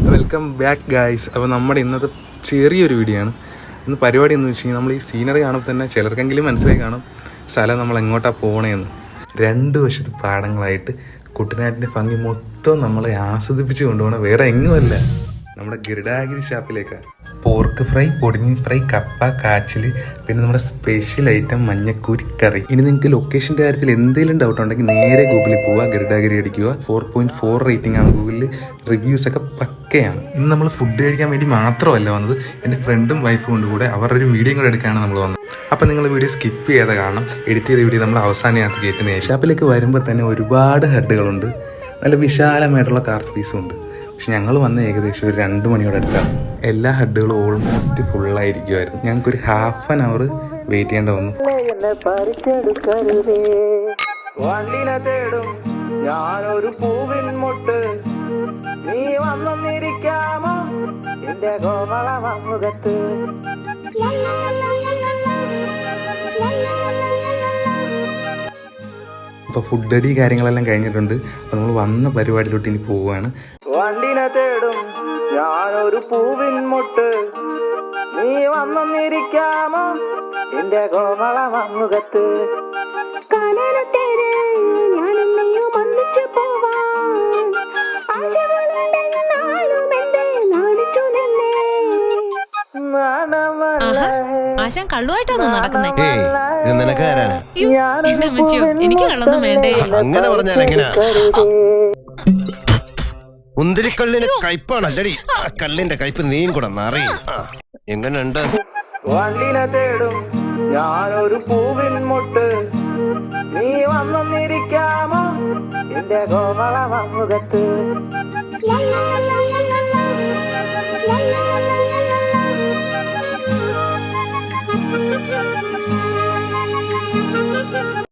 Welcome back guys. അപ്പോൾ നമ്മുടെ ഇന്നത്തെ ചെറിയൊരു വീഡിയോ ആണ്. ഇന്ന് പരിപാടി എന്ന് വെച്ച് കഴിഞ്ഞാൽ നമ്മൾ ഈ സീനറി കാണുമ്പോൾ തന്നെ ചിലർക്കെങ്കിലും മനസ്സിലായി കാണും സ്ഥലം നമ്മൾ എങ്ങോട്ടാണ് പോകണേന്ന്. 2 വശത്ത് പാടങ്ങളായിട്ട് കുട്ടനാട്ടിൻ്റെ ഭംഗി മൊത്തം നമ്മളെ ആസ്വദിപ്പിച്ച് കൊണ്ടുപോകണം വേറെ എങ്ങുമല്ല, നമ്മുടെ ഗരുഡാഗിരി ഷാപ്പിലേക്കാണ്. പോർക്ക് ഫ്രൈ, പൊടിമീൻ ഫ്രൈ, കപ്പ, കാച്ചിൽ, പിന്നെ നമ്മുടെ സ്പെഷ്യൽ ഐറ്റം മഞ്ഞക്കൂരി കറി. ഇനി നിങ്ങൾക്ക് ലൊക്കേഷൻ്റെ കാര്യത്തിൽ എന്തെങ്കിലും ഡൗട്ട് ഉണ്ടെങ്കിൽ നേരെ ഗൂഗിളിൽ പോവുക, ഗരുഡാഗിരി അടിക്കുക. 4.4 റേറ്റിംഗ് ആണ് ഗൂഗിളിൽ. റിവ്യൂസ് ഒക്കെ പക്കയാണ്. ഇന്ന് നമ്മൾ ഫുഡ് കഴിക്കാൻ വേണ്ടി മാത്രമല്ല വന്നത്, എൻ്റെ ഫ്രണ്ടും വൈഫും കൊണ്ട് കൂടെ അവരുടെ ഒരു വീഡിയോ കൂടെ എടുക്കാനാണ് നമ്മൾ വന്നത്. അപ്പം നിങ്ങൾ വീഡിയോ സ്കിപ്പ് ചെയ്യാതെ കാണണം. എഡിറ്റ് ചെയ്ത വീഡിയോ നമ്മൾ അവസാനത്ത് കയറ്റുന്നത്. ഷാപ്പിലേക്ക് വരുമ്പോൾ തന്നെ ഒരുപാട് ഹെഡുകളുണ്ട്, നല്ല വിശാലമായിട്ടുള്ള കാർ സ്പേസും ഉണ്ട്. പക്ഷെ ഞങ്ങൾ വന്ന ഏകദേശം ഒരു 2 മണിയോടെ അടുത്താണ്. എല്ലാ ഹെഡുകളും ഓൾമോസ്റ്റ് ഫുള്ളായിരിക്കുമായിരുന്നു. ഞങ്ങൾക്കൊരു ഹാഫ് ആൻ അവർ വെയിറ്റ് ചെയ്യേണ്ട വന്നു. ഞാനൊരു പൂവിൻ മുട്ട്, നീ വന്നിരിക്കാമോ എന്റെ കോമളമുഖത്ത്. അപ്പോൾ ഫുഡ് അടി കാര്യങ്ങളെല്ലാം കഴിഞ്ഞിട്ടുണ്ട്. അപ്പോൾ നമ്മൾ വന്ന പരിപാടിയിലോട്ട് ഇനി പോവുകയാണ്. വണ്ടിനെ തേടും ഞാനൊരു പൂവിൻ മുട്ട്, നീ വന്നിരിക്കാമോ എന്റെ കോമളമുഖത്ത്. ആശാൻ കള്ളുമായിട്ടാണോ നടക്കുന്നത്? എനിക്ക് കള്ളൊന്നും വേണ്ടേ. അങ്ങനെ പറഞ്ഞാൽ എങ്ങനെയാ? മുന്തിരിക്കള്ളിന് കയ്പാണല്ലടി, കള്ളിന്റെ കയ്പ് നീയും കൂടെ നിറയും. എങ്ങനെയുണ്ട്? വണ്ടിനെ തേടും ഞാനൊരു പൂവിൻ മുട്ട്, നീ വന്നിരിക്കാമോ എന്റെ കോമളമുഖത്ത്.